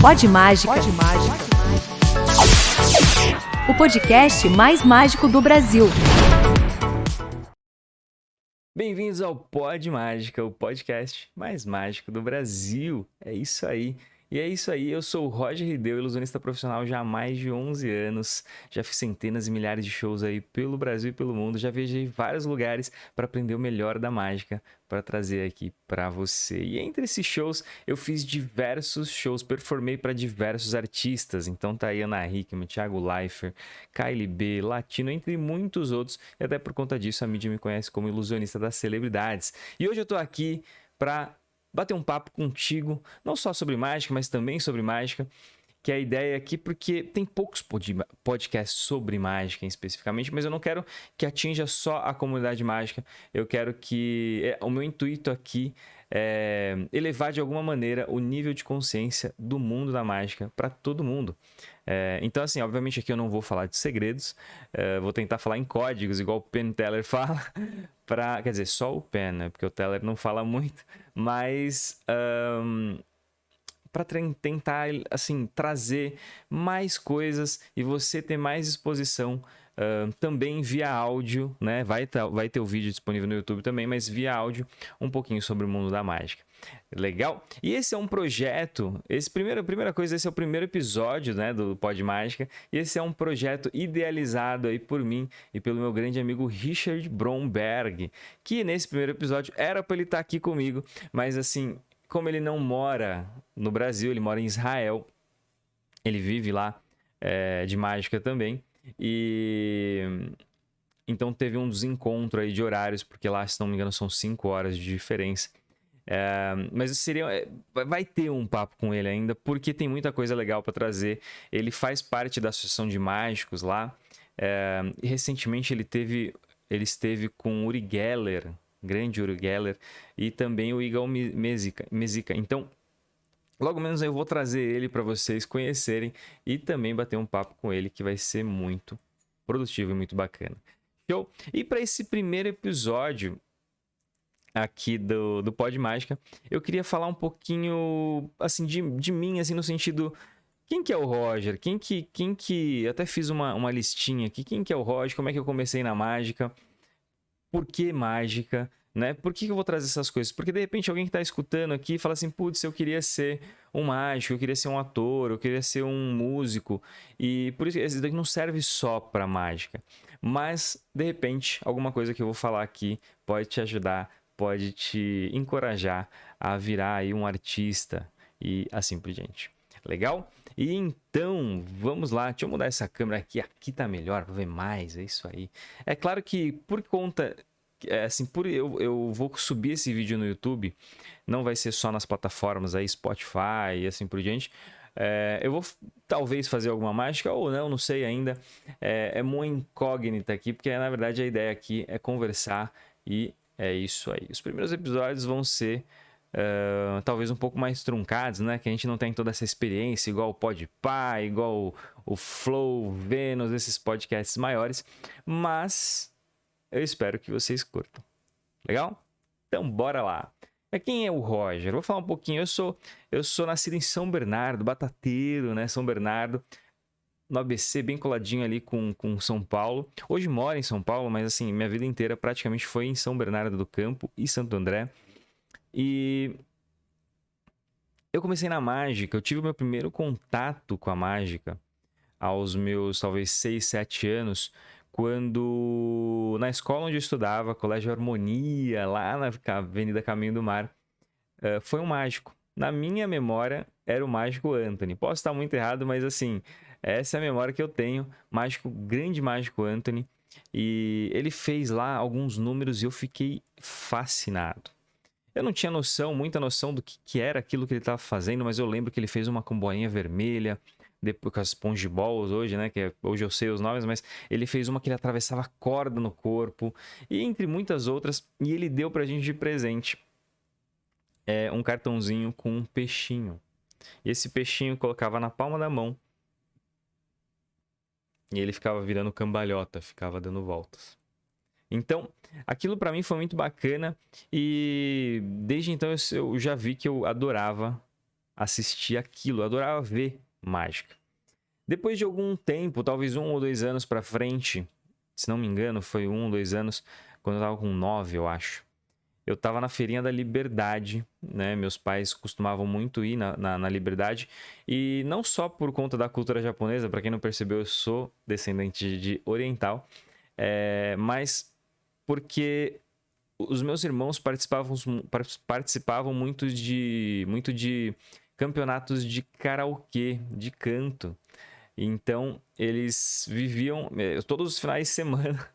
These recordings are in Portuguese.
Pod Mágica. O podcast mais mágico do Brasil. Bem-vindos ao Pod Mágica, o podcast mais mágico do Brasil. É isso aí. E é isso aí, eu sou o Roger Rideu, ilusionista profissional já há mais de 11 anos. Já fiz centenas e milhares de shows aí pelo Brasil e pelo mundo. Já viajei vários lugares para aprender o melhor da mágica para trazer aqui para você. E entre esses shows, eu fiz diversos shows, performei para diversos artistas. Então tá aí Ana Hickman, Thiago Leifert, Kylie B, Latino, entre muitos outros. E até por conta disso, a mídia me conhece como ilusionista das celebridades. E hoje eu tô aqui para bater um papo contigo, não só sobre mágica, mas também sobre mágica, que é a ideia aqui, porque tem poucos podcasts sobre mágica especificamente, mas eu não quero que atinja só a comunidade mágica, eu quero que... o meu intuito aqui é elevar de alguma maneira o nível de consciência do mundo da mágica para todo mundo. Então, assim, obviamente aqui eu não vou falar de segredos, vou tentar falar em códigos, igual o Penn Teller fala, quer dizer, só o Penn, né? Porque o Teller não fala muito, mas para tentar, assim, trazer mais coisas e você ter mais exposição também via áudio, né? Vai ter o vídeo disponível no YouTube também, mas via áudio, um pouquinho sobre o mundo da mágica. Legal? E esse é um projeto, primeira coisa, esse é o primeiro episódio, né, do Pod Mágica, e esse é um projeto idealizado aí por mim e pelo meu grande amigo Richard Bromberg, que nesse primeiro episódio era para ele estar aqui comigo, mas assim, como ele não mora no Brasil, ele mora em Israel, ele vive lá de mágica também, e então teve um desencontro aí de horários, porque lá, se não me engano, são 5 horas de diferença. Mas vai ter um papo com ele ainda, porque tem muita coisa legal para trazer. Ele faz parte da Associação de Mágicos lá. E recentemente ele esteve com Uri Geller, grande Uri Geller, e também o Igal Mezica. Então, logo menos eu vou trazer ele para vocês conhecerem e também bater um papo com ele, que vai ser muito produtivo e muito bacana. Show? E para esse primeiro episódio aqui do Pod Mágica, eu queria falar um pouquinho, assim, de mim, assim, no sentido... Quem que é o Roger? Quem que... Até fiz uma listinha aqui. Quem que é o Roger? Como é que eu comecei na mágica? Por que mágica? Né? Por que eu vou trazer essas coisas? Porque, de repente, alguém que está escutando aqui fala assim, putz, eu queria ser um mágico, eu queria ser um ator, eu queria ser um músico. E por isso, esse daqui não serve só para mágica. Mas, de repente, alguma coisa que eu vou falar aqui pode te ajudar, pode te encorajar a virar aí um artista e assim por diante. Legal? E então, vamos lá. Deixa eu mudar essa câmera aqui. Aqui tá melhor, pra ver mais. É isso aí. É claro que por conta... assim, eu vou subir esse vídeo no YouTube. Não vai ser só nas plataformas aí, Spotify e assim por diante. Eu vou talvez fazer alguma mágica ou não sei ainda. É uma incógnita aqui, porque na verdade a ideia aqui é conversar e é isso aí. Os primeiros episódios vão ser talvez um pouco mais truncados, né? Que a gente não tem toda essa experiência, igual o Podpah, igual o Flow, Vênus, esses podcasts maiores. Mas eu espero que vocês curtam. Legal? Então, bora lá. Quem é o Roger? Vou falar um pouquinho. Eu sou nascido em São Bernardo, batateiro, né? São Bernardo, no ABC, bem coladinho ali com São Paulo. Hoje moro em São Paulo, mas assim, minha vida inteira praticamente foi em São Bernardo do Campo e Santo André. E eu comecei na mágica, eu tive o meu primeiro contato com a mágica aos meus, talvez, 6, 7 anos, quando na escola onde eu estudava, Colégio Harmonia, lá na Avenida Caminho do Mar, foi um mágico. Na minha memória, era o mágico Anthony. Posso estar muito errado, mas assim, essa é a memória que eu tenho. Grande mágico Anthony. E ele fez lá alguns números e eu fiquei fascinado. Eu não tinha muita noção do que era aquilo que ele estava fazendo, mas eu lembro que ele fez uma com bolinha vermelha, depois com as spongeballs hoje, né? Hoje eu sei os nomes, mas ele fez uma que ele atravessava corda no corpo, e entre muitas outras, e ele deu pra gente de presente um cartãozinho com um peixinho. E esse peixinho colocava na palma da mão, e ele ficava virando cambalhota, ficava dando voltas. Então, aquilo para mim foi muito bacana e desde então eu já vi que eu adorava assistir aquilo, eu adorava ver mágica. Depois de algum tempo, talvez 1 ou 2 anos pra frente, se não me engano, foi 1 ou 2 anos, quando eu tava com 9, eu acho. Eu tava na Feirinha da Liberdade, né? Meus pais costumavam muito ir na Liberdade. E não só por conta da cultura japonesa, pra quem não percebeu, eu sou descendente de oriental. Mas porque os meus irmãos participavam muito de campeonatos de karaokê, de canto. Então, eles viviam, todos os finais de semana,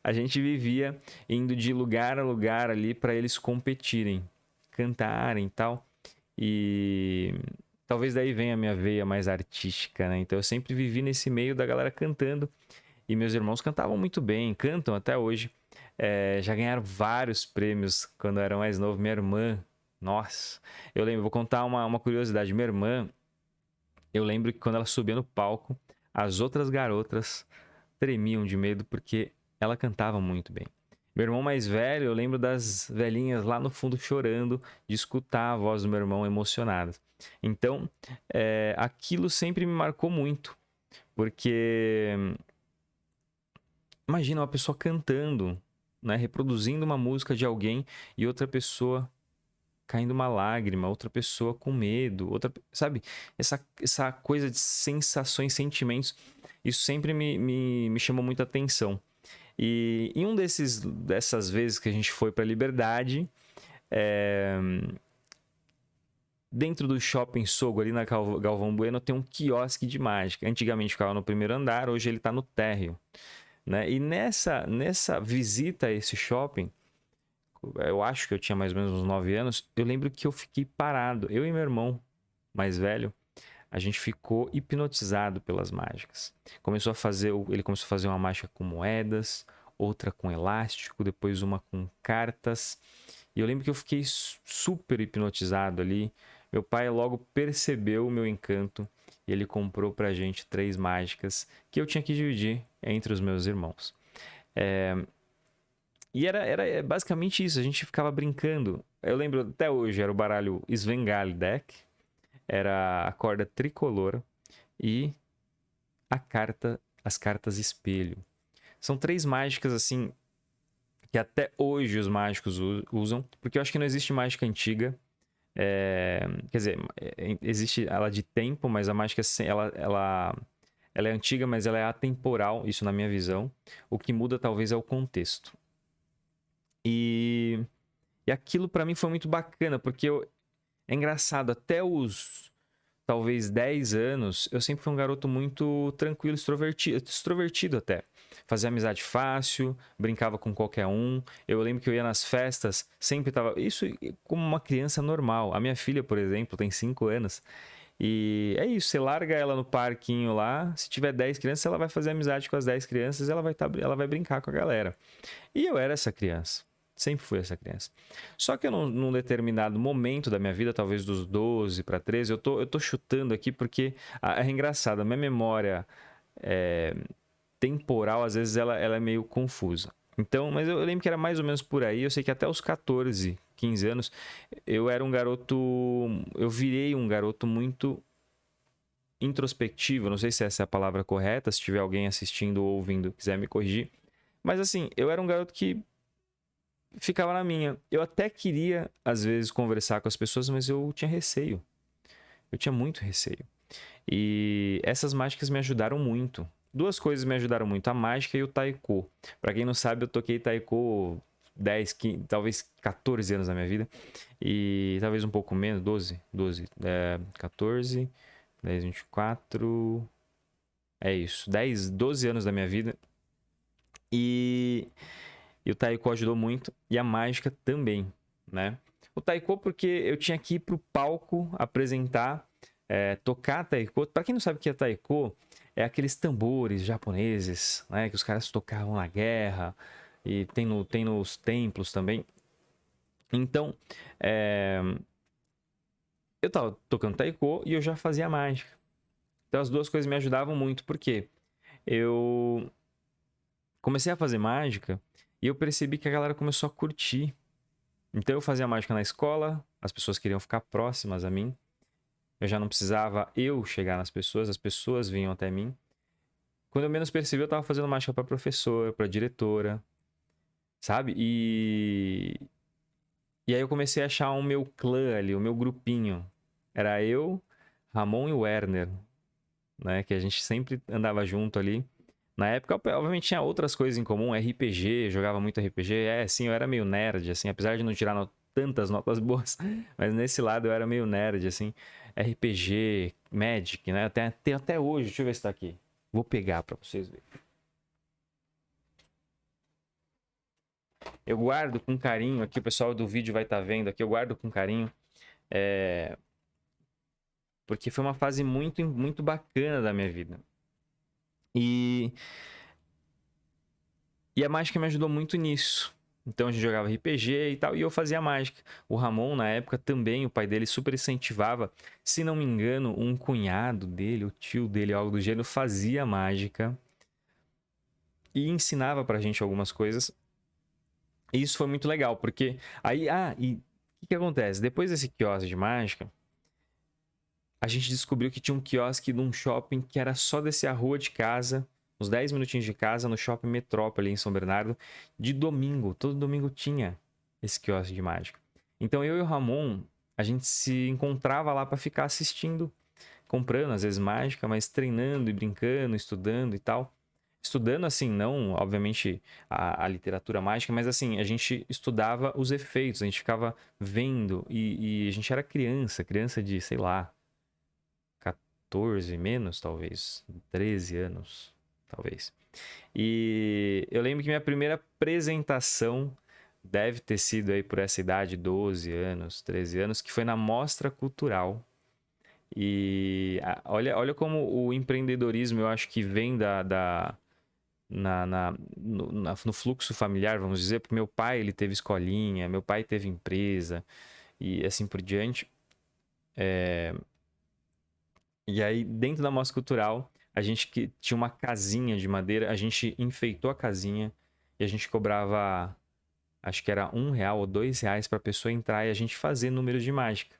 a gente vivia indo de lugar a lugar ali para eles competirem, cantarem e tal. E talvez daí venha a minha veia mais artística, né? Então, eu sempre vivi nesse meio da galera cantando. E meus irmãos cantavam muito bem, cantam até hoje. Já ganharam vários prêmios quando eu era mais novo. Minha irmã, nossa, eu lembro, vou contar uma curiosidade. Minha irmã, eu lembro que quando ela subia no palco, as outras garotas tremiam de medo porque ela cantava muito bem. Meu irmão mais velho, eu lembro das velhinhas lá no fundo chorando de escutar a voz do meu irmão emocionada. Então, aquilo sempre me marcou muito, porque imagina uma pessoa cantando, né, reproduzindo uma música de alguém e outra pessoa caindo uma lágrima, outra pessoa com medo, sabe? Essa coisa de sensações, sentimentos, isso sempre me chamou muita atenção. E em dessas vezes que a gente foi para Liberdade, dentro do Shopping Sogo, ali na Galvão Bueno, tem um quiosque de mágica. Antigamente ficava no primeiro andar, hoje ele está no térreo, né? E nessa visita a esse shopping, eu acho que eu tinha mais ou menos uns 9 anos, eu lembro que eu fiquei parado. Eu e meu irmão mais velho, a gente ficou hipnotizado pelas mágicas. Ele começou a fazer uma mágica com moedas, outra com elástico, depois uma com cartas. E eu lembro que eu fiquei super hipnotizado ali. Meu pai logo percebeu o meu encanto e ele comprou pra gente 3 mágicas que eu tinha que dividir entre os meus irmãos. E era basicamente isso, a gente ficava brincando. Eu lembro até hoje, era o baralho Svengali Deck, era a corda tricolor e as cartas espelho. São 3 mágicas assim que até hoje os mágicos usam, porque eu acho que não existe mágica antiga. Quer dizer, existe ela de tempo, mas a mágica ela é antiga, mas ela é atemporal, isso na minha visão. O que muda talvez é o contexto. E aquilo pra mim foi muito bacana, porque é engraçado, até os talvez 10 anos, eu sempre fui um garoto muito tranquilo, extrovertido até. Fazia amizade fácil, brincava com qualquer um. Eu lembro que eu ia nas festas, sempre tava... Isso como uma criança normal. A minha filha, por exemplo, tem 5 anos. E é isso, você larga ela no parquinho lá, se tiver 10 crianças, ela vai fazer amizade com as 10 crianças, ela vai brincar com a galera. E eu era essa criança. Sempre fui essa criança. Só que num determinado momento da minha vida, talvez dos 12 para 13, eu tô chutando aqui porque é engraçado, a minha memória temporal, às vezes, ela é meio confusa. Então, mas eu lembro que era mais ou menos por aí. Eu sei que até os 14, 15 anos, eu virei um garoto muito introspectivo. Não sei se essa é a palavra correta, se tiver alguém assistindo ou ouvindo, quiser me corrigir. Mas assim, eu era um garoto que ficava na minha. Eu até queria, às vezes, conversar com as pessoas, mas eu tinha receio. Eu tinha muito receio. E essas mágicas me ajudaram muito. 2 coisas me ajudaram muito, a mágica e o taiko. Pra quem não sabe, eu toquei taiko 10, 15, talvez 14 anos da minha vida. E talvez um pouco menos, 12, 14, 10, 24... É isso, 10, 12 anos da minha vida. E o taiko ajudou muito, e a mágica também, né? O taiko porque eu tinha que ir pro palco apresentar, tocar taiko. Para quem não sabe o que é taiko, é aqueles tambores japoneses, né? Que os caras tocavam na guerra, e tem nos templos também. Então, eu tava tocando taiko e eu já fazia mágica. Então as 2 coisas me ajudavam muito, porque eu comecei a fazer mágica e eu percebi que a galera começou a curtir. Então eu fazia mágica na escola, as pessoas queriam ficar próximas a mim. eu já não precisava eu chegar nas pessoas, as pessoas vinham até mim. Quando eu menos percebi, eu tava fazendo mágica pra professora, pra diretora, sabe? E aí eu comecei a achar o meu clã ali, o meu grupinho. Era eu, Ramon e o Werner, né? Que a gente sempre andava junto ali. Na época, obviamente, tinha outras coisas em comum, RPG, jogava muito RPG. Sim, eu era meio nerd, assim, apesar de não tirar tantas notas boas, mas nesse lado eu era meio nerd, assim. RPG, Magic, né? Tem até hoje, deixa eu ver se tá aqui. Vou pegar pra vocês verem. Eu guardo com carinho, aqui o pessoal do vídeo vai estar vendo aqui, eu guardo com carinho, porque foi uma fase muito, muito bacana da minha vida. E a mágica me ajudou muito nisso. Então a gente jogava RPG e tal, e eu fazia mágica. O Ramon, na época, também, o pai dele super incentivava. Se não me engano, um cunhado dele, o tio dele, algo do gênero, fazia mágica e ensinava pra gente algumas coisas. E isso foi muito legal, porque aí, e o que acontece? Depois desse quiosque de mágica, a gente descobriu que tinha um quiosque num shopping que era só descer a rua de casa, uns 10 minutinhos de casa, no Shopping Metrópole, em São Bernardo, de domingo. Todo domingo tinha esse quiosque de mágica. Então eu e o Ramon, a gente se encontrava lá para ficar assistindo, comprando às vezes mágica, mas treinando e brincando, estudando e tal. Estudando assim, não, obviamente, a literatura mágica, mas assim, a gente estudava os efeitos, a gente ficava vendo e a gente era criança de, sei lá, 14 menos, talvez, 13 anos, talvez. E eu lembro que minha primeira apresentação deve ter sido aí por essa idade, 12 anos, 13 anos, que foi na Mostra Cultural. E olha como o empreendedorismo eu acho que vem no fluxo familiar, vamos dizer, porque meu pai ele teve escolinha, meu pai teve empresa e assim por diante. E aí, dentro da Mostra Cultural, a gente que tinha uma casinha de madeira, a gente enfeitou a casinha e a gente cobrava, acho que era R$ 1 ou R$ 2 para a pessoa entrar e a gente fazer números de mágica.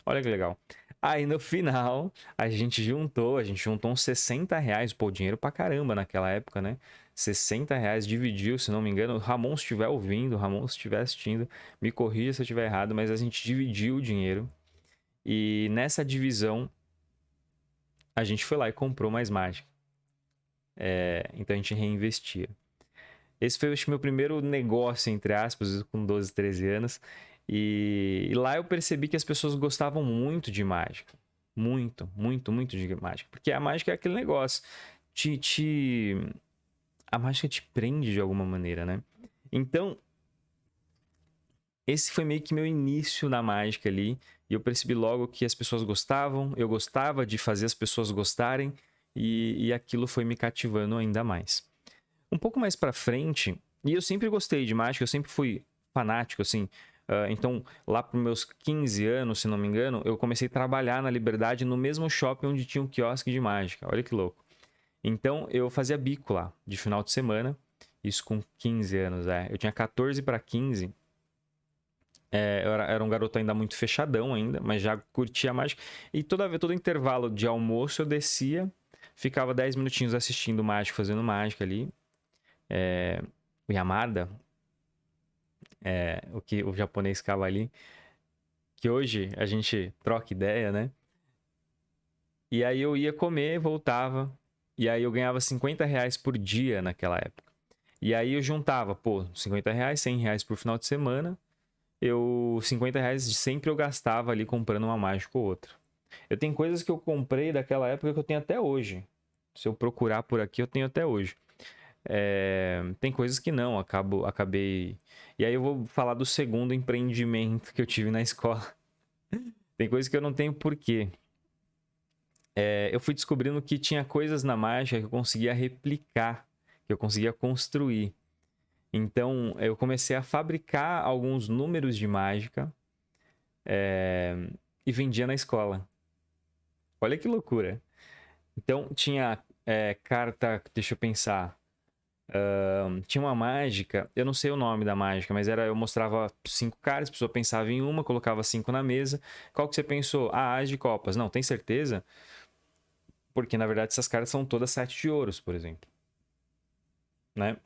Olha que legal. Aí no final, a gente juntou uns R$ 60, pô, dinheiro pra caramba naquela época, né? R$ 60 dividiu, se não me engano. Ramon, se estiver ouvindo, Ramon, se estiver assistindo, me corrija se eu estiver errado, mas a gente dividiu o dinheiro. E nessa divisão, a gente foi lá e comprou mais mágica. Então a gente reinvestia. Esse foi, acho, meu primeiro negócio, entre aspas, com 12, 13 anos. E lá eu percebi que as pessoas gostavam muito de mágica. Muito, muito, muito de mágica. Porque a mágica é aquele negócio. A mágica te prende de alguma maneira, né? Então, esse foi meio que meu início na mágica ali. E eu percebi logo que as pessoas gostavam, eu gostava de fazer as pessoas gostarem. E aquilo foi me cativando ainda mais. Um pouco mais pra frente, e eu sempre gostei de mágica, eu sempre fui fanático, assim. Então, lá pros meus 15 anos, se não me engano, eu comecei a trabalhar na Liberdade no mesmo shopping onde tinha um quiosque de mágica. Olha que louco. Então, eu fazia bico lá, de final de semana. Isso com 15 anos, Eu tinha 14 para 15. Eu era um garoto ainda muito fechadão ainda, mas já curtia a mágica. E todo intervalo de almoço eu descia, ficava 10 minutinhos assistindo mágico, fazendo mágica ali. O Yamada, o que o japonês ficava ali, que hoje a gente troca ideia, né? E aí eu ia comer, voltava, e aí eu ganhava R$ 50 por dia naquela época. E aí eu juntava, pô, R$ 50, R$ 100 por final de semana, R$ 50 sempre eu gastava ali comprando uma mágica ou outra. Eu tenho coisas que eu comprei daquela época que eu tenho até hoje. Se eu procurar por aqui, eu tenho até hoje. Tem coisas que não, acabei. E aí eu vou falar do segundo empreendimento que eu tive na escola. Tem coisas que eu não tenho porquê. Eu fui descobrindo que tinha coisas na mágica que eu conseguia replicar, que eu conseguia construir. Então eu comecei a fabricar alguns números de mágica e vendia na escola. Olha que loucura. Então tinha carta, deixa eu pensar. Tinha uma mágica, eu não sei o nome da mágica, mas eu mostrava 5 cartas, a pessoa pensava em uma, colocava 5 na mesa. Qual que você pensou? Ah, as de copas. Não, tem certeza? Porque na verdade essas cartas são todas 7 de ouros, por exemplo, né?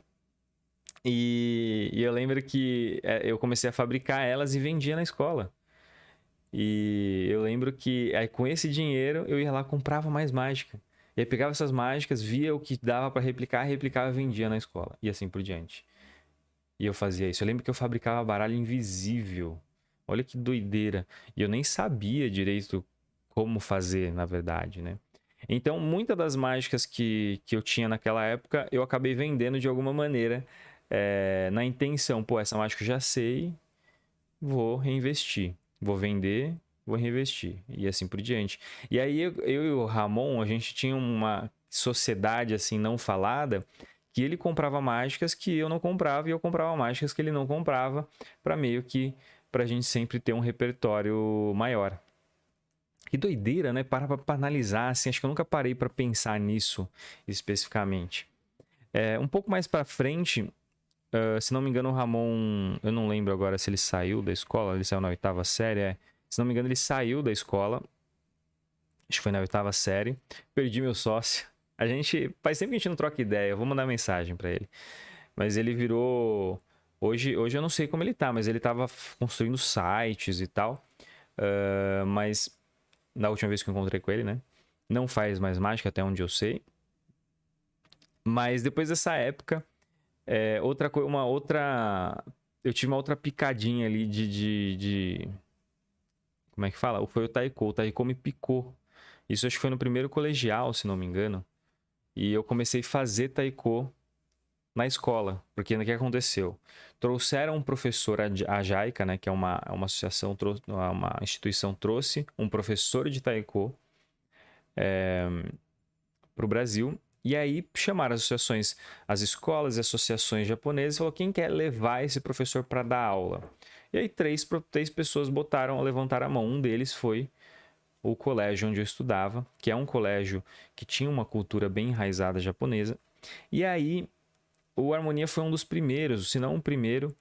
E eu lembro que eu comecei a fabricar elas e vendia na escola. E eu lembro que aí, com esse dinheiro eu ia lá comprava mais mágica. E aí pegava essas mágicas, via o que dava para replicar, replicava e vendia na escola. E assim por diante. E eu fazia isso. Eu lembro que eu fabricava baralho invisível. Olha que doideira. E eu nem sabia direito como fazer, na verdade, né? Então, muitas das mágicas que eu tinha naquela época, eu acabei vendendo de alguma maneira, na intenção, pô, essa mágica eu já sei, vou reinvestir. Vou vender, vou reinvestir. E assim por diante. E aí, eu e o Ramon, a gente tinha uma sociedade, assim, não falada, que ele comprava mágicas que eu não comprava e eu comprava mágicas que ele não comprava, para meio que pra gente sempre ter um repertório maior. Que doideira, né? Pra analisar, assim, acho que eu nunca parei para pensar nisso especificamente. Um pouco mais para frente, se não me engano, o Ramon, eu não lembro agora se ele saiu da escola, ele saiu na oitava série, se não me engano, ele saiu da escola, acho que foi na oitava série, perdi meu sócio. A gente, faz tempo que a gente não troca ideia, eu vou mandar mensagem para ele. Mas ele virou. Hoje eu não sei como ele tá, mas ele tava construindo sites e tal. Mas na última vez que eu encontrei com ele, né? Não faz mais mágica, até onde eu sei. Mas depois dessa época, uma outra. Eu tive uma outra picadinha ali como é que fala? Foi o Taiko. O Taiko me picou. Isso acho que foi no primeiro colegial, se não me engano. E eu comecei a fazer Taiko na escola, porque o que aconteceu? Trouxeram um professor, a JAICA, né, que é uma associação, uma instituição, trouxe um professor de taiko para o Brasil, e aí chamaram as associações, as escolas e associações japonesas, e falou quem quer levar esse professor para dar aula. E aí três pessoas levantaram a mão, um deles foi o colégio onde eu estudava, que é um colégio que tinha uma cultura bem enraizada japonesa, e aí o Harmonia foi um dos primeiros, se não o primeiro,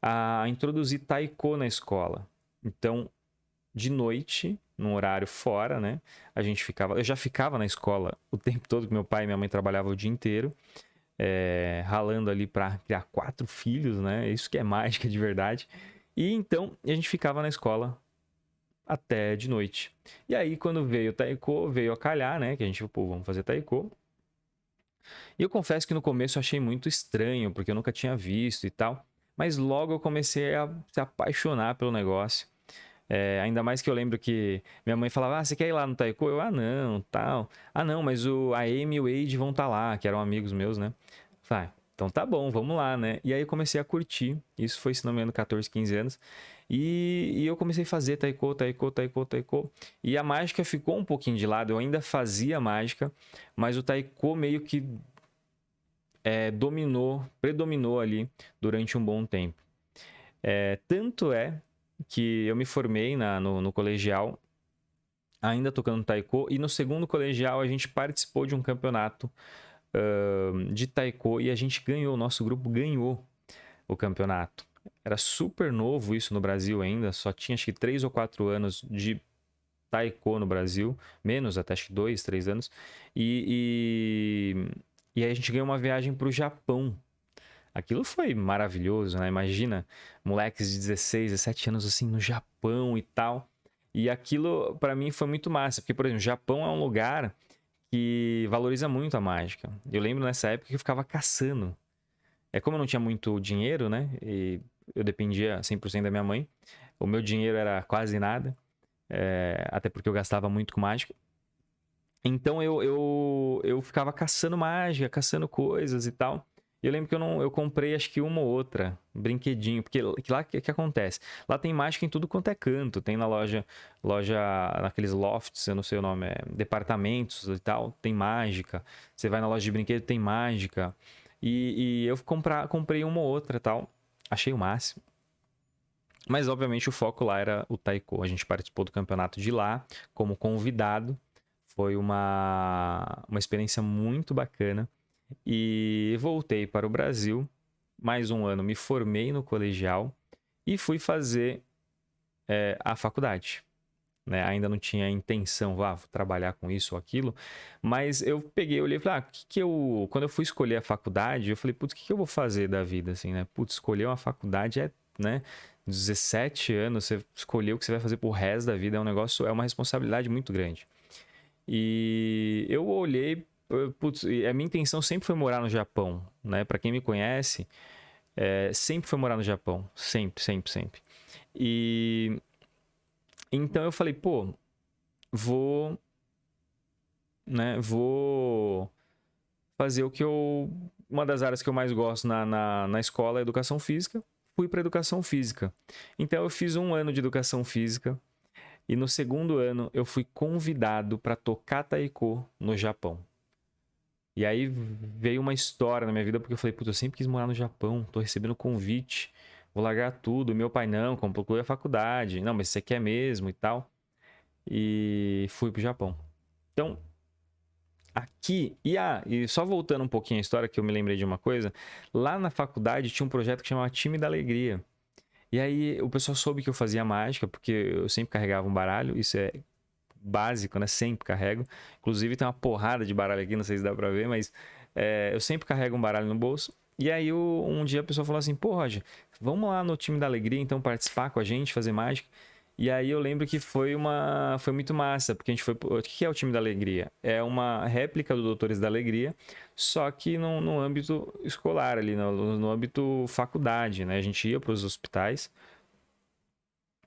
a introduzir taiko na escola. Então, de noite, num horário fora, né? Eu já ficava na escola o tempo todo, que meu pai e minha mãe trabalhavam o dia inteiro, ralando ali para criar 4 filhos, né? Isso que é mágica de verdade. E então, a gente ficava na escola até de noite. E aí, quando veio o taiko, veio a calhar, né? Que a gente, pô, vamos fazer taiko. E eu confesso que no começo eu achei muito estranho, porque eu nunca tinha visto e tal. Mas logo eu comecei a se apaixonar pelo negócio. Ainda mais que eu lembro que minha mãe falava: Ah, você quer ir lá no Taiko? Eu, ah, não, tal. Ah, não, mas a Amy e o Wade vão estar lá, que eram amigos meus, né? Falei, então tá bom, vamos lá, né? E aí eu comecei a curtir. Isso foi, se não me engano, 14, 15 anos. E eu comecei a fazer taiko, taiko, taiko, taiko. E a mágica ficou um pouquinho de lado. Eu ainda fazia mágica, mas o taiko meio que predominou ali durante um bom tempo. Tanto é que eu me formei no colegial, ainda tocando taiko, e no segundo colegial a gente participou de um campeonato de taiko e a gente ganhou, o nosso grupo ganhou o campeonato. Era super novo isso no Brasil ainda, só tinha acho que 3 ou 4 anos de taiko no Brasil, menos até acho que 2, 3 anos, e aí a gente ganhou uma viagem para o Japão. Aquilo foi maravilhoso, né? Imagina, moleques de 16, 17 anos assim no Japão e tal. E aquilo para mim foi muito massa, porque por exemplo, o Japão é um lugar que valoriza muito a mágica. Eu lembro nessa época que eu ficava caçando. Como eu não tinha muito dinheiro, né? E eu dependia 100% da minha mãe. O meu dinheiro era quase nada, até porque eu gastava muito com mágica. Então eu ficava caçando mágica, caçando coisas e tal. E eu lembro que eu comprei acho que uma ou outra, brinquedinho, porque lá o que acontece? Lá tem mágica em tudo quanto é canto. Tem na loja naqueles lofts, eu não sei o nome, departamentos e tal, tem mágica. Você vai na loja de brinquedo, tem mágica. E eu comprei uma ou outra e tal. Achei o máximo. Mas obviamente o foco lá era o taiko. A gente participou do campeonato de lá como convidado. Foi uma experiência muito bacana. E voltei para o Brasil, mais um ano me formei no colegial e fui fazer a faculdade. Né? Ainda não tinha intenção, vou trabalhar com isso ou aquilo, mas eu peguei, olhei e falei, quando eu fui escolher a faculdade, eu falei, putz, o que eu vou fazer da vida, assim, né? Putz, escolher uma faculdade né, 17 anos, você escolheu o que você vai fazer pro resto da vida, é uma responsabilidade muito grande. E eu olhei, putz, e a minha intenção sempre foi morar no Japão, né? Pra quem me conhece, sempre foi morar no Japão, sempre, sempre, sempre. E então eu falei, pô, vou, né, vou fazer uma das áreas que eu mais gosto na escola é educação física. Fui para educação física. Então eu fiz um ano de educação física e no segundo ano eu fui convidado para tocar taiko no Japão. E aí veio uma história na minha vida porque eu falei, puta, eu sempre quis morar no Japão, tô recebendo convite, vou largar tudo. Meu pai não, concluiu a faculdade. Não, mas você quer mesmo e tal. E fui pro Japão. Então, aqui, e só voltando um pouquinho à história, que eu me lembrei de uma coisa, lá na faculdade tinha um projeto que chamava Time da Alegria. E aí o pessoal soube que eu fazia mágica, porque eu sempre carregava um baralho, isso é básico, né? Sempre carrego. Inclusive tem uma porrada de baralho aqui, não sei se dá pra ver, mas eu sempre carrego um baralho no bolso. E aí um dia a pessoa falou assim, pô, Roger, vamos lá no Time da Alegria, então participar com a gente, fazer mágica. E aí eu lembro que foi muito massa, porque a gente foi... O que é o Time da Alegria? É uma réplica do Doutores da Alegria, só que no âmbito escolar, ali, no âmbito faculdade, né? A gente ia para os hospitais,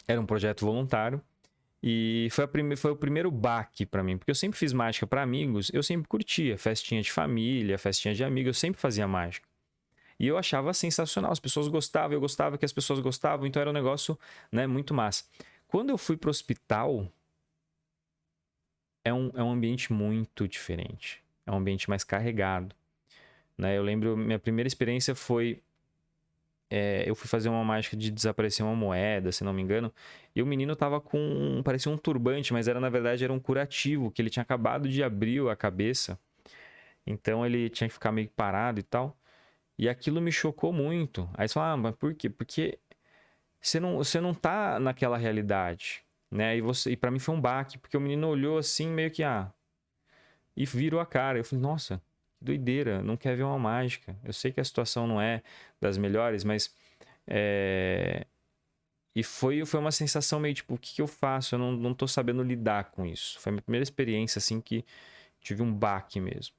era um projeto voluntário, e foi o primeiro baque para mim, porque eu sempre fiz mágica para amigos, eu sempre curtia, festinha de família, festinha de amigos, eu sempre fazia mágica. E eu achava sensacional, as pessoas gostavam, eu gostava que as pessoas gostavam, então era um negócio, né, muito massa. Quando eu fui pro hospital, é um ambiente muito diferente. É um ambiente mais carregado. Né? Eu lembro, minha primeira experiência foi... eu fui fazer uma mágica de desaparecer uma moeda, se não me engano. E o menino tava com... parecia um turbante, mas na verdade era um curativo, que ele tinha acabado de abrir a cabeça. Então ele tinha que ficar meio parado e tal. E aquilo me chocou muito. Aí você fala, mas por quê? Porque você não tá naquela realidade, né? E para mim foi um baque, porque o menino olhou assim, meio que, e virou a cara. Eu falei, nossa, que doideira, não quer ver uma mágica. Eu sei que a situação não é das melhores, mas e foi uma sensação meio tipo, o que eu faço? Eu não tô sabendo lidar com isso. Foi a minha primeira experiência, assim, que tive um baque mesmo.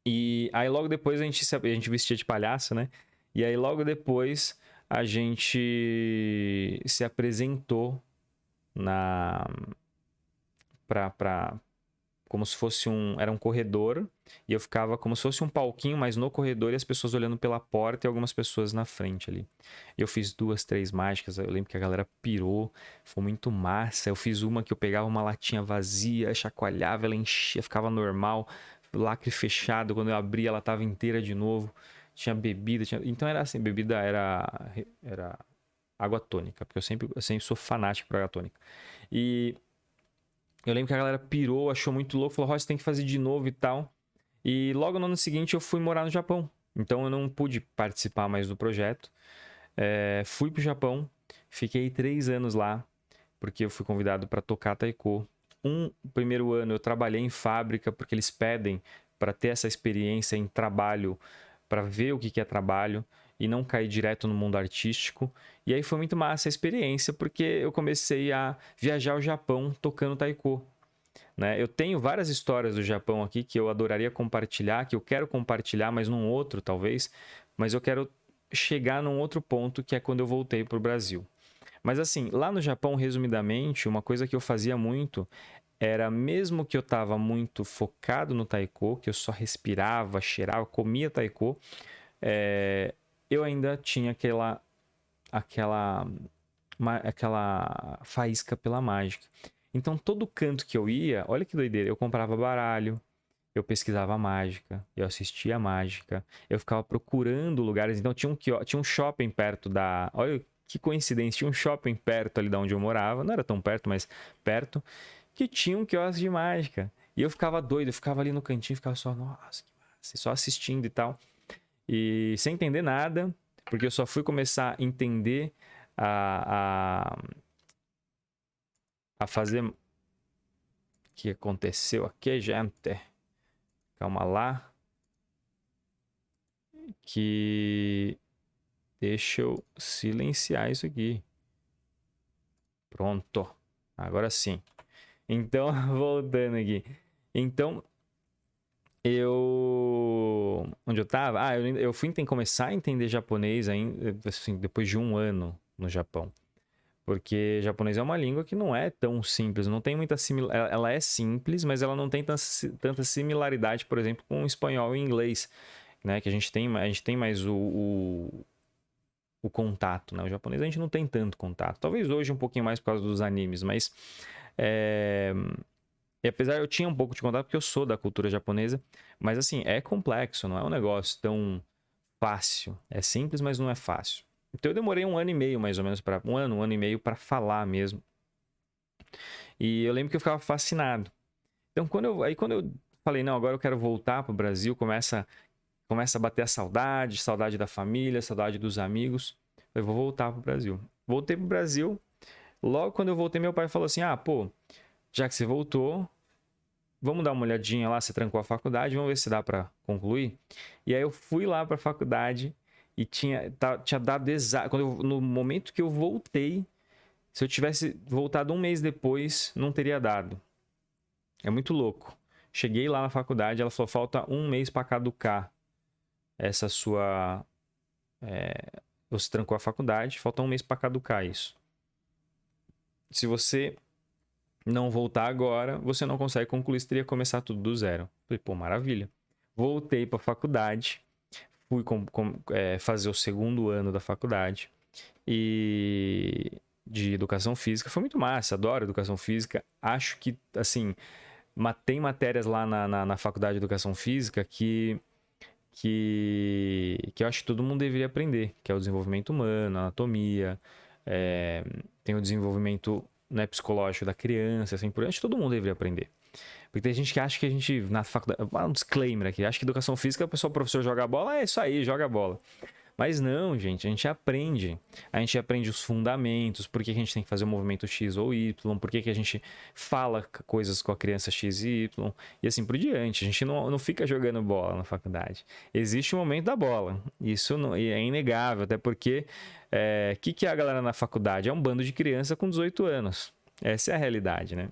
E aí logo depois a gente vestia de palhaço, né? E aí logo depois a gente se apresentou como se fosse era um corredor, e eu ficava como se fosse um palquinho, mas no corredor, e as pessoas olhando pela porta e algumas pessoas na frente ali. Eu fiz 2, 3 mágicas, eu lembro que a galera pirou, foi muito massa. Eu fiz uma que eu pegava uma latinha vazia, chacoalhava, ela enchia, ficava normal, lacre fechado, quando eu abria ela tava inteira de novo. Tinha bebida, então era assim, bebida era água tônica, porque eu sempre sou fanático por água tônica. E eu lembro que a galera pirou, achou muito louco, falou, você tem que fazer de novo e tal. E logo no ano seguinte eu fui morar no Japão. Então eu não pude participar mais do projeto. Fui pro Japão, fiquei 3 anos lá, porque eu fui convidado para tocar taiko. Primeiro ano eu trabalhei em fábrica, porque eles pedem para ter essa experiência em trabalho, para ver o que é trabalho e não cair direto no mundo artístico. E aí foi muito massa a experiência, porque eu comecei a viajar ao Japão tocando taiko. Né? Eu tenho várias histórias do Japão aqui que eu adoraria compartilhar, que eu quero compartilhar, mas num outro talvez. Mas eu quero chegar num outro ponto, que é quando eu voltei para o Brasil. Mas assim, lá no Japão, resumidamente, uma coisa que eu fazia muito era, mesmo que eu estava muito focado no taiko, que eu só respirava, cheirava, comia taiko, eu ainda tinha aquela faísca pela mágica. Então, todo canto que eu ia, olha que doideira, eu comprava baralho, eu pesquisava mágica, eu assistia mágica, eu ficava procurando lugares. Então, tinha um shopping perto da... Olha que coincidência, tinha um shopping perto ali de onde eu morava, não era tão perto, mas perto, que tinha um quiosque de mágica. E eu ficava doido, eu ficava ali no cantinho, ficava só, nossa, que só assistindo e tal. E sem entender nada, porque eu só fui começar a entender a fazer... O que aconteceu aqui, gente? Calma lá. Que... Deixa eu silenciar isso aqui. Pronto. Agora sim. Então, voltando aqui. Então, onde eu tava? Eu fui começar a entender japonês ainda, assim, depois de 1 ano no Japão. Porque japonês é uma língua que não é tão simples, não tem muita similaridade. Ela é simples, mas ela não tem tanta similaridade, por exemplo, com o espanhol e inglês, né? Que a gente tem mais o contato, né? O japonês a gente não tem tanto contato. Talvez hoje um pouquinho mais por causa dos animes, mas... E apesar eu tinha um pouco de contato porque eu sou da cultura japonesa, mas assim, é complexo, não é um negócio tão fácil. É simples, mas não é fácil. Então eu demorei 1 ano e meio, mais ou menos, para 1 ano e meio para falar mesmo. E eu lembro que eu ficava fascinado. Então quando eu falei, não, agora eu quero voltar pro Brasil, começa a bater a saudade da família, saudade dos amigos. Eu vou voltar pro Brasil. Voltei pro Brasil. Logo quando eu voltei, meu pai falou assim: pô, já que você voltou, vamos dar uma olhadinha lá, você trancou a faculdade, vamos ver se dá para concluir. E aí eu fui lá para a faculdade e tinha dado exato... No momento que eu voltei, se eu tivesse voltado 1 mês depois, não teria dado. É muito louco. Cheguei lá na faculdade, ela falou: falta 1 mês para caducar essa sua... Você trancou a faculdade, falta 1 mês para caducar isso. Se você não voltar agora, você não consegue concluir, você teria que começar tudo do zero. Falei, pô, maravilha. Voltei para a faculdade, fui fazer o 2º ano da faculdade e de educação física. Foi muito massa, adoro educação física. Acho que, assim, tem matérias lá na faculdade de educação física que eu acho que todo mundo deveria aprender, que é o desenvolvimento humano, anatomia, tem o desenvolvimento, né, psicológico da criança, assim por diante, todo mundo deveria aprender. Porque tem gente que acha que a gente, na faculdade, um disclaimer aqui, acha que educação física, o professor joga a bola, é isso aí, joga a bola. Mas não, gente, a gente aprende os fundamentos, por que a gente tem que fazer o movimento X ou Y, por que a gente fala coisas com a criança X e Y, e assim por diante. A gente não fica jogando bola na faculdade. Existe o momento da bola, isso é inegável, até porque que é a galera na faculdade? É um bando de criança com 18 anos. Essa é a realidade, né?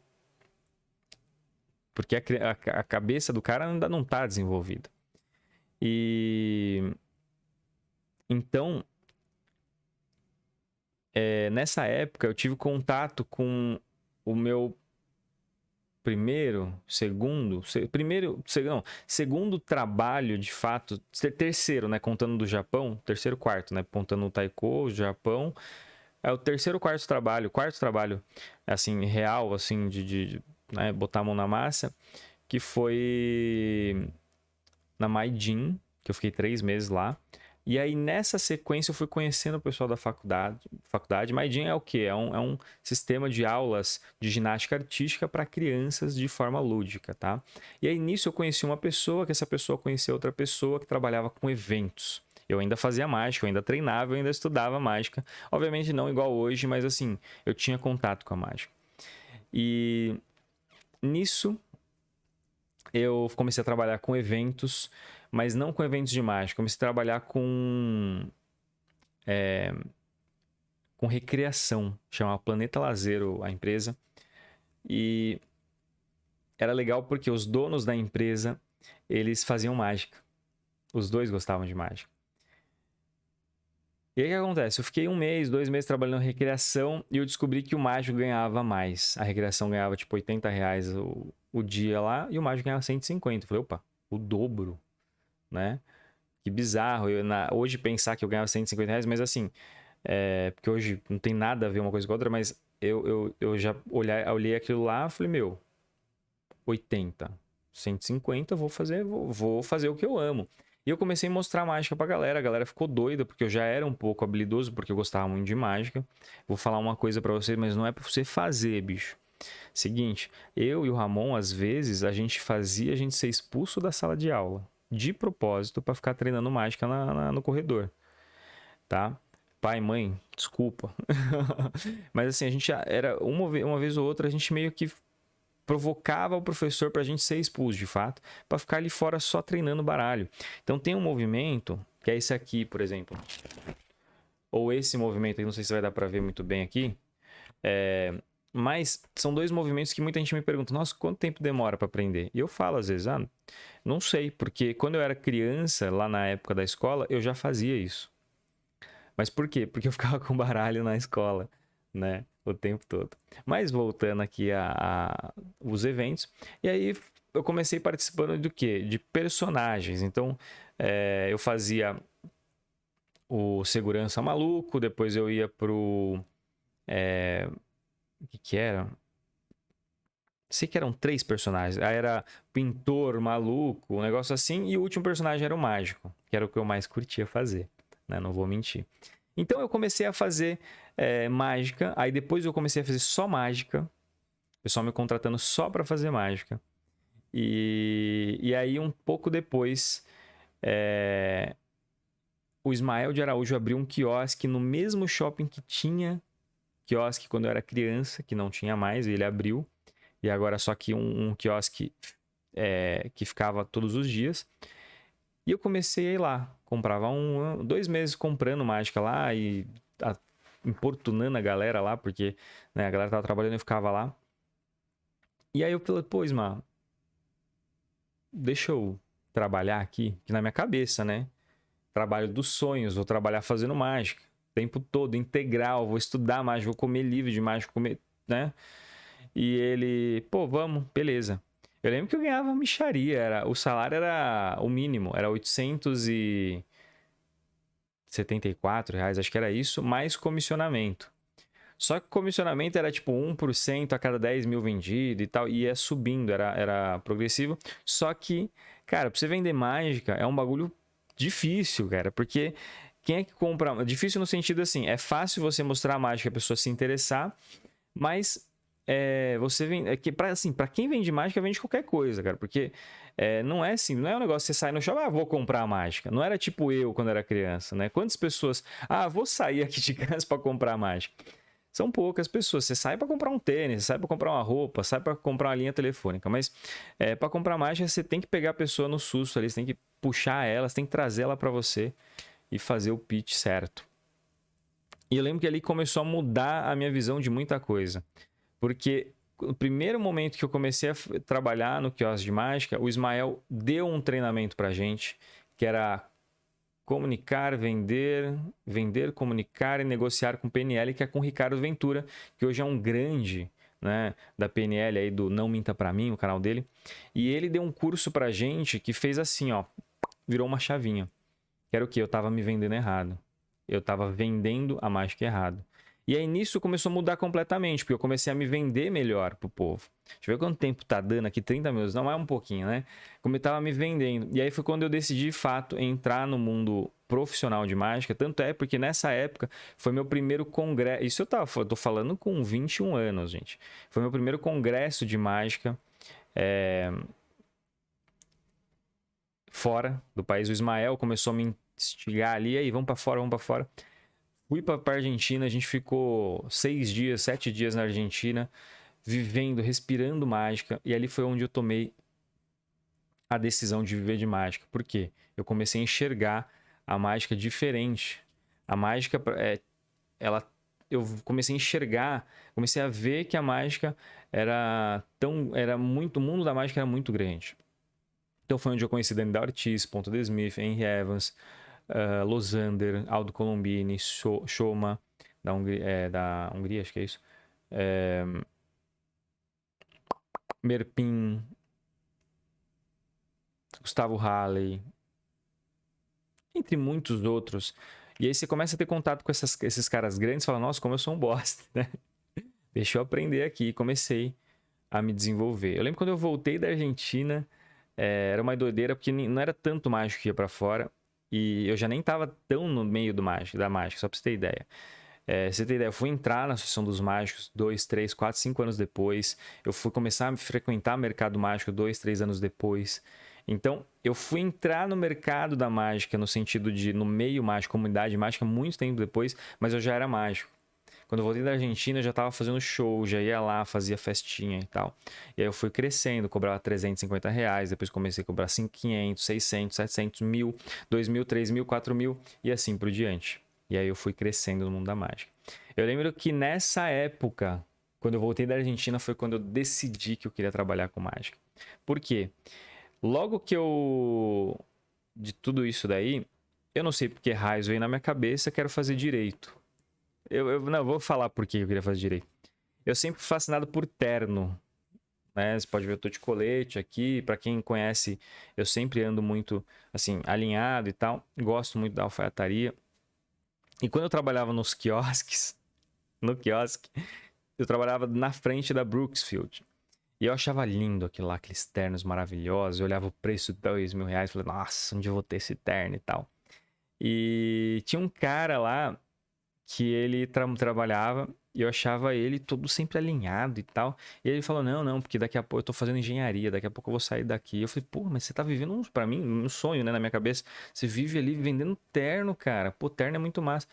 Porque a cabeça do cara ainda não está desenvolvida. Então, nessa época, eu tive contato com o meu segundo trabalho, de fato, terceiro, né, contando do Japão, terceiro, quarto, né, contando o Taiko, o Japão, é o terceiro, quarto trabalho, assim, real, assim, de né, botar a mão na massa, que foi na Maijin, que eu fiquei 3 meses lá. E aí, nessa sequência, eu fui conhecendo o pessoal da faculdade. Maijin é o quê? É um sistema de aulas de ginástica artística para crianças de forma lúdica, tá? E aí, nisso, eu conheci uma pessoa, que essa pessoa conhecia outra pessoa que trabalhava com eventos. Eu ainda fazia mágica, eu ainda treinava, eu ainda estudava mágica. Obviamente não igual hoje, mas assim, eu tinha contato com a mágica. E nisso, eu comecei a trabalhar com eventos, mas não com eventos de mágica. Comecei a trabalhar com recreação, chamava Planeta Lazeiro a empresa. E era legal porque os donos da empresa, eles faziam mágica. Os dois gostavam de mágica. E aí o que acontece? Eu fiquei 1 mês, 2 meses trabalhando em recreação e eu descobri que o mágico ganhava mais. A recreação ganhava tipo R$80 o dia lá e o mágico ganhava 150. Eu falei, opa, o dobro, né? Que bizarro. Hoje pensar que eu ganhava R$150, mas assim, porque hoje não tem nada a ver uma coisa com a outra, mas eu já olhei aquilo lá e falei, meu, 80, 150, vou fazer o que eu amo. E eu comecei a mostrar mágica pra galera. A galera ficou doida, porque eu já era um pouco habilidoso, porque eu gostava muito de mágica. Vou falar uma coisa pra vocês, mas não é pra você fazer, bicho. Seguinte, eu e o Ramon, às vezes, a gente ser expulso da sala de aula. de propósito para ficar treinando mágica no corredor, tá? Pai, mãe, desculpa. Mas assim, a gente era uma vez ou outra, a gente meio que provocava o professor pra gente ser expulso de fato, para ficar ali fora só treinando baralho. Então tem um movimento, que é esse aqui, por exemplo. Ou esse movimento aí, não sei se vai dar para ver muito bem aqui. Mas são dois movimentos que muita gente me pergunta, nossa, quanto tempo demora para aprender? E eu falo às vezes, não sei, porque quando eu era criança, lá na época da escola, eu já fazia isso. Mas por quê? Porque eu ficava com baralho na escola, né? O tempo todo. Mas voltando aqui a os eventos, e aí eu comecei participando do quê? De personagens. Então, eu fazia o segurança maluco, depois eu ia pro... o que era? Sei que eram 3 personagens. Aí era pintor maluco, um negócio assim, e o último personagem era o mágico, que era o que eu mais curtia fazer, né? Não vou mentir. Então eu comecei a fazer mágica, aí depois eu comecei a fazer só mágica, o pessoal me contratando só para fazer mágica. E aí um pouco depois, o Ismael de Araújo abriu um quiosque no mesmo shopping que tinha quiosque quando eu era criança, que não tinha mais, e ele abriu. E agora só que um quiosque que ficava todos os dias. E eu comecei a ir lá. Comprava 2 meses comprando mágica lá e importunando a galera lá, porque né, a galera tava trabalhando e eu ficava lá. E aí eu falei, pô, Isma, deixa eu trabalhar aqui, que na minha cabeça, né? Trabalho dos sonhos, vou trabalhar fazendo mágica. O tempo todo, integral, vou estudar mágica, vou comer livro de mágica, comer, né? E ele, pô, vamos, beleza. Eu lembro que eu ganhava mixaria, o salário era o mínimo, era R$ 874, acho que era isso, mais comissionamento. Só que o comissionamento era tipo 1% a cada 10 mil vendido e tal, e ia subindo, era progressivo. Só que, cara, pra você vender mágica é um bagulho difícil, cara, porque quem é que compra? Difícil no sentido assim, é fácil você mostrar a mágica, a pessoa se interessar, mas você vende. Pra quem vende mágica, vende qualquer coisa, cara. Porque não é assim, não é um negócio que você sai no shopping, vou comprar mágica. Não era tipo eu quando era criança, né? Quantas pessoas, vou sair aqui de casa pra comprar mágica? São poucas pessoas. Você sai pra comprar um tênis, você sai pra comprar uma roupa, sai pra comprar uma linha telefônica. Mas pra comprar mágica, você tem que pegar a pessoa no susto ali, você tem que puxar ela, você tem que trazer ela pra você e fazer o pitch certo. E eu lembro que ali começou a mudar a minha visão de muita coisa. Porque no primeiro momento que eu comecei a trabalhar no quiosque de mágica, o Ismael deu um treinamento pra gente, que era comunicar, vender, comunicar e negociar com PNL, que é com o Ricardo Ventura, que hoje é um grande, né, da PNL aí do Não Minta Pra Mim, o canal dele. E ele deu um curso pra gente que fez assim, ó, virou uma chavinha. Que era o quê? Eu tava me vendendo errado. Eu tava vendendo a mágica errado. E aí nisso começou a mudar completamente, porque eu comecei a me vender melhor pro povo. Deixa eu ver quanto tempo tá dando aqui, 30 minutos, não é um pouquinho, né? Como eu tava me vendendo. E aí foi quando eu decidi, de fato, entrar no mundo profissional de mágica. Tanto é porque nessa época foi meu primeiro congresso. Isso eu tô falando com 21 anos, gente. Foi meu primeiro congresso de mágica fora do país. O Ismael começou a me instigar ali, aí vamos pra fora, vamos pra fora. Fui pra Argentina, a gente ficou 6 dias, 7 dias na Argentina, vivendo, respirando mágica. E ali foi onde eu tomei a decisão de viver de mágica. Por quê? Eu comecei a enxergar a mágica diferente. A mágica, eu comecei a enxergar, comecei a ver que a mágica era muito, o mundo da mágica era muito grande. Então foi onde eu conheci Daniel Ortiz, Ponto de Smith, Henry Evans, Losander, Aldo Colombini, Shoma, da Hungria, acho que é isso. Merpin, Gustavo Halley, entre muitos outros. E aí você começa a ter contato com esses caras grandes e fala, nossa, como eu sou um bosta, né? Deixa eu aprender aqui. E comecei a me desenvolver. Eu lembro quando eu voltei da Argentina, era uma doideira, porque não era tanto mágico que ia pra fora. E eu já nem tava tão no meio da mágica, só pra você ter ideia. Você ter ideia, eu fui entrar na Associação dos Mágicos 2, 3, 4, 5 anos depois. Eu fui começar a frequentar o mercado mágico 2, 3 anos depois. Então, eu fui entrar no mercado da mágica, no sentido de, no meio mágico, comunidade mágica, muito tempo depois, mas eu já era mágico. Quando eu voltei da Argentina, eu já estava fazendo show, já ia lá, fazia festinha e tal. E aí eu fui crescendo, cobrava R$ 350, depois comecei a cobrar 500, 600, 700, 1.000, 2.000, 3.000, 4.000 e assim por diante. E aí eu fui crescendo no mundo da mágica. Eu lembro que nessa época, quando eu voltei da Argentina, foi quando eu decidi que eu queria trabalhar com mágica. Por quê? Logo que eu... De tudo isso daí, eu não sei porque raios veio na minha cabeça, quero fazer direito. Não, vou falar por que eu queria fazer direito. Eu sempre fui fascinado por terno, né? Você pode ver, eu tô de colete aqui. Pra quem conhece, eu sempre ando muito, assim, alinhado e tal. Gosto muito da alfaiataria. E quando eu trabalhava nos quiosques, no quiosque, eu trabalhava na frente da Brooksfield. E eu achava lindo aquilo lá, aqueles ternos maravilhosos. Eu olhava o preço, R$ 2.000. Falei, nossa, onde eu vou ter esse terno e tal? E tinha um cara lá que ele trabalhava e eu achava ele todo sempre alinhado e tal. E ele falou, não, não, porque daqui a pouco eu tô fazendo engenharia, daqui a pouco eu vou sair daqui. Eu falei, pô, mas você tá vivendo, pra mim, um sonho, né, na minha cabeça. Você vive ali vendendo terno, cara. Pô, terno é muito massa.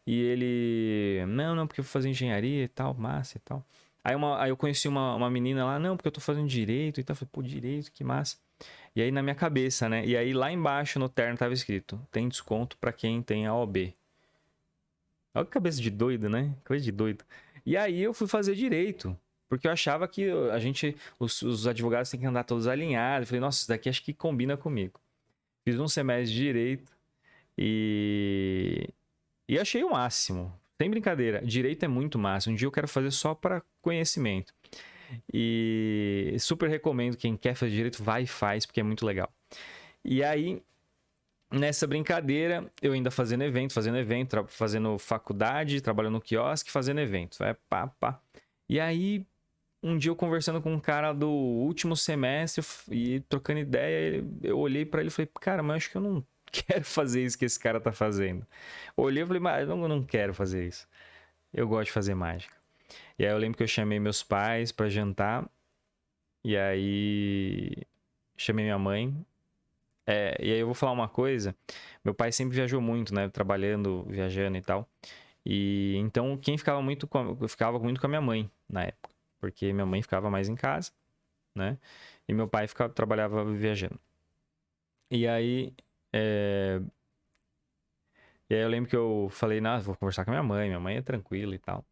E ele, não, não, porque eu vou fazer engenharia e tal, massa e tal. Aí eu conheci uma menina lá, não, porque eu tô fazendo direito e tal. Eu falei, pô, direito, que massa. E aí na minha cabeça, né? E aí lá embaixo no terno tava escrito, tem desconto pra quem tem a OB. Olha que cabeça de doido, né? Coisa de doido. E aí eu fui fazer direito. Porque eu achava que a gente, os advogados têm que andar todos alinhados. Eu falei, nossa, isso daqui acho que combina comigo. Fiz um semestre de direito e, e achei o máximo. Sem brincadeira, direito é muito massa. Um dia eu quero fazer só para conhecimento. E super recomendo quem quer fazer direito, vai e faz, porque é muito legal. E aí, nessa brincadeira, eu ainda fazendo evento, fazendo faculdade, trabalhando no quiosque, fazendo evento. Vai, pá, pá. E aí, um dia eu conversando com um cara do último semestre e trocando ideia, eu olhei pra ele e falei, cara, mas eu acho que eu não quero fazer isso que esse cara tá fazendo. Olhei e falei, mas eu não quero fazer isso. Eu gosto de fazer mágica. E aí eu lembro que eu chamei meus pais pra jantar. E aí chamei minha mãe. E aí eu vou falar uma coisa. Meu pai sempre viajou muito, né? Trabalhando, viajando e tal. E então quem ficava muito eu ficava muito com a minha mãe na época. Porque minha mãe ficava mais em casa, né? E meu pai trabalhava viajando. E aí. é, E aí eu lembro que eu falei, não, vou conversar com a minha mãe é tranquila e tal.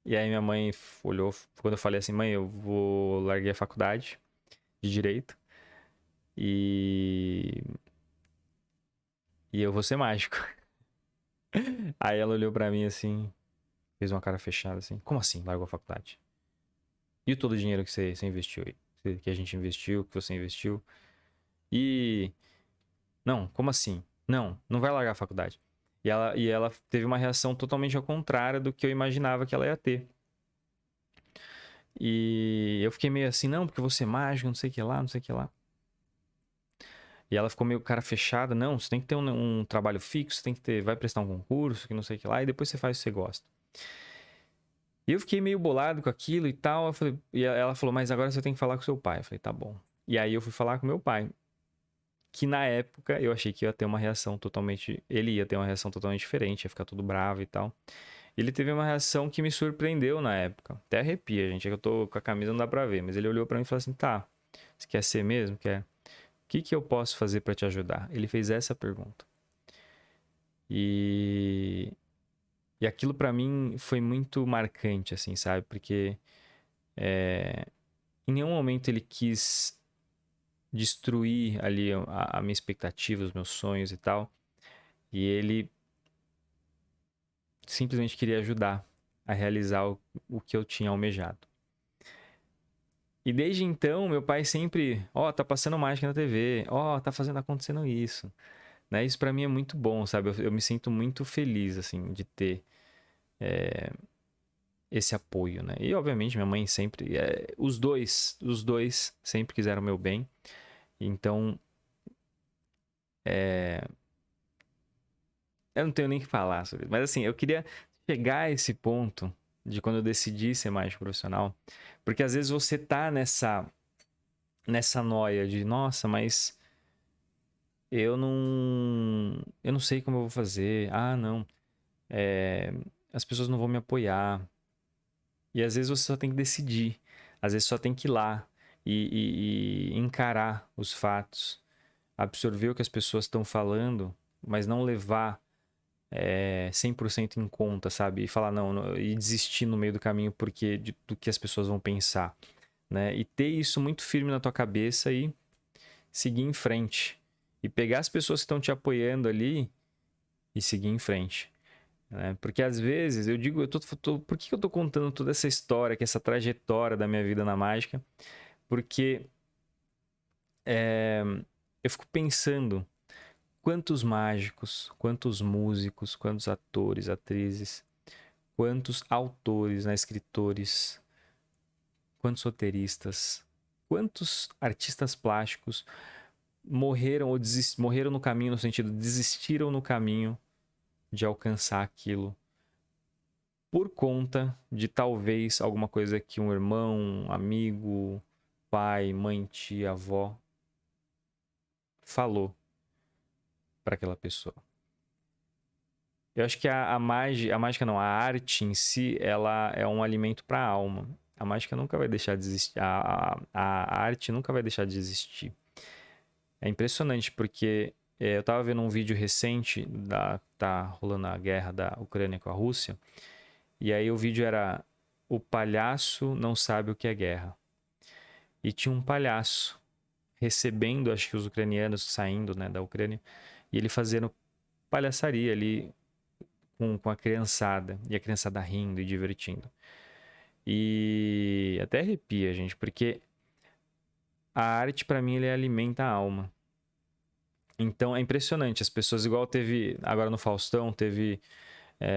E aí minha mãe olhou, quando eu falei assim, mãe, eu vou larguei a faculdade de Direito. E. E eu vou ser mágico. Aí ela olhou pra mim assim, fez uma cara fechada assim. Como assim, largou a faculdade? E todo o dinheiro que você investiu aí? Que a gente investiu, que você investiu? E. Não, como assim? Não, não vai largar a faculdade. E ela teve uma reação totalmente ao contrário do que eu imaginava que ela ia ter. E eu fiquei meio assim, não, porque eu vou ser mágico, não sei o que lá, não sei o que lá. E ela ficou meio cara fechada, não, você tem que ter um trabalho fixo, tem que ter, vai prestar um concurso, que não sei o que lá, e depois você faz o que você gosta. E eu fiquei meio bolado com aquilo e tal. E ela falou, mas agora você tem que falar com seu pai. Eu falei, tá bom. E aí eu fui falar com meu pai. Que na época eu achei que ia ter uma reação totalmente. Ele ia ter uma reação totalmente diferente, ia ficar tudo bravo e tal. Ele teve uma reação que me surpreendeu na época. Até arrepia, gente. É que eu tô com a camisa, não dá pra ver. Mas ele olhou pra mim e falou assim: tá, você quer ser mesmo? Quer? O que eu posso fazer pra te ajudar? Ele fez essa pergunta. E. E aquilo pra mim foi muito marcante, assim, sabe? Porque em nenhum momento ele quis destruir ali a minha expectativa, os meus sonhos e tal. E ele simplesmente queria ajudar a realizar o que eu tinha almejado. E desde então, meu pai sempre, tá passando mágica na TV, tá acontecendo isso, né? Isso pra mim é muito bom, sabe? Eu me sinto muito feliz, assim, de ter esse apoio, né? E obviamente minha mãe sempre, os dois sempre quiseram meu bem. Então, eu não tenho nem o que falar sobre isso. Mas assim, eu queria chegar a esse ponto de quando eu decidi ser mágico profissional. Porque às vezes você tá nessa noia de, nossa, mas eu não sei como eu vou fazer. Ah, não, é, as pessoas não vão me apoiar. E às vezes você só tem que decidir. Às vezes só tem que ir lá e encarar os fatos, absorver o que as pessoas estão falando, mas não levar 100% em conta, sabe? E falar não, e desistir no meio do caminho porque do que as pessoas vão pensar, né? E ter isso muito firme na tua cabeça e seguir em frente. E pegar as pessoas que estão te apoiando ali e seguir em frente. Né? Porque às vezes eu digo, por que eu tô contando toda essa história, que essa trajetória da minha vida na mágica? Porque eu fico pensando quantos mágicos, quantos músicos, quantos atores, atrizes, quantos autores, né, escritores, quantos roteiristas, quantos artistas plásticos morreram ou morreram no caminho, no sentido, desistiram no caminho de alcançar aquilo por conta de talvez alguma coisa que um irmão, um amigo, pai, mãe, tia, avó falou para aquela pessoa. Eu acho que a mágica não, a arte em si, ela é um alimento para a alma. A mágica nunca vai deixar de existir, a arte nunca vai deixar de existir. É impressionante porque eu tava vendo um vídeo recente tá rolando a guerra da Ucrânia com a Rússia, e aí o vídeo era o palhaço não sabe o que é guerra. E tinha um palhaço recebendo, acho que os ucranianos saindo, né, da Ucrânia, e ele fazendo palhaçaria ali com a criançada, e a criançada rindo e divertindo. E até arrepia, gente, porque a arte para mim ele alimenta a alma. Então é impressionante, as pessoas, igual teve agora no Faustão, teve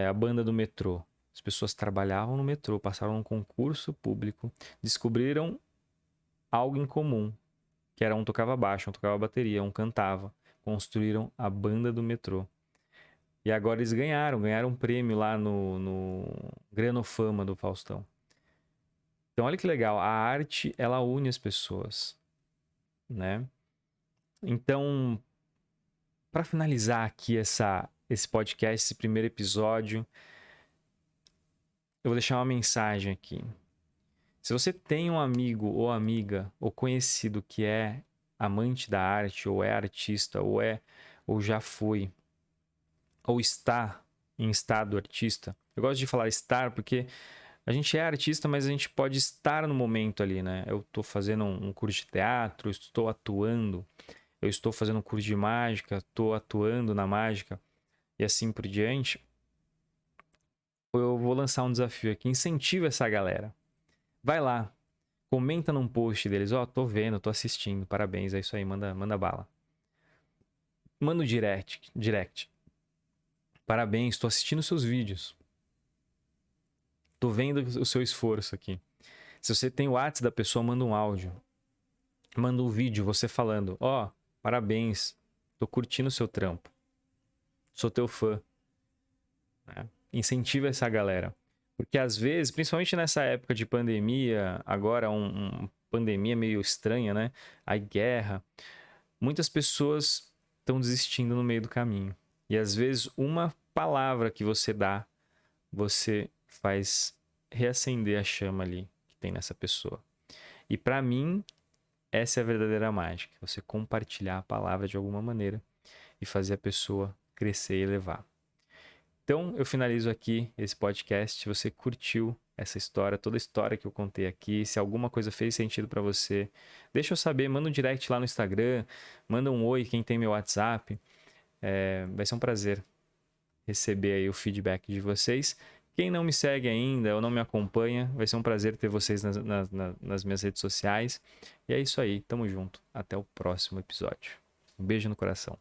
a banda do metrô. As pessoas trabalhavam no metrô, passaram um concurso público, descobriram algo em comum, que era um tocava baixo, um tocava bateria, um cantava. Construíram a banda do metrô. E agora eles ganharam um prêmio lá no Granofama do Faustão. Então olha que legal, a arte ela une as pessoas, né? Então, para finalizar aqui esse podcast, esse primeiro episódio, eu vou deixar uma mensagem aqui. Se você tem um amigo ou amiga ou conhecido que é amante da arte, ou é artista, ou já foi, ou está em estado artista. Eu gosto de falar estar porque a gente é artista, mas a gente pode estar no momento ali, né? Eu estou fazendo um curso de teatro, estou atuando, eu estou fazendo um curso de mágica, estou atuando na mágica e assim por diante. Eu vou lançar um desafio aqui, incentiva essa galera. Vai lá, comenta num post deles, tô vendo, tô assistindo, parabéns, é isso aí, manda bala. Manda um direct. Parabéns, tô assistindo seus vídeos. Tô vendo o seu esforço aqui. Se você tem o WhatsApp da pessoa, manda um áudio. Manda um vídeo, você falando, parabéns, tô curtindo o seu trampo. Sou teu fã. Né? Incentiva essa galera. Porque às vezes, principalmente nessa época de pandemia, agora uma pandemia meio estranha, né? A guerra, muitas pessoas estão desistindo no meio do caminho. E às vezes uma palavra que você dá, você faz reacender a chama ali que tem nessa pessoa. E para mim, essa é a verdadeira mágica. Você compartilhar a palavra de alguma maneira e fazer a pessoa crescer e elevar. Então, eu finalizo aqui esse podcast. Se você curtiu essa história, toda a história que eu contei aqui, se alguma coisa fez sentido para você, deixa eu saber, manda um direct lá no Instagram, manda um oi quem tem meu WhatsApp. Vai ser um prazer receber aí o feedback de vocês. Quem não me segue ainda ou não me acompanha, vai ser um prazer ter vocês nas minhas redes sociais. E é isso aí, tamo junto. Até o próximo episódio. Um beijo no coração.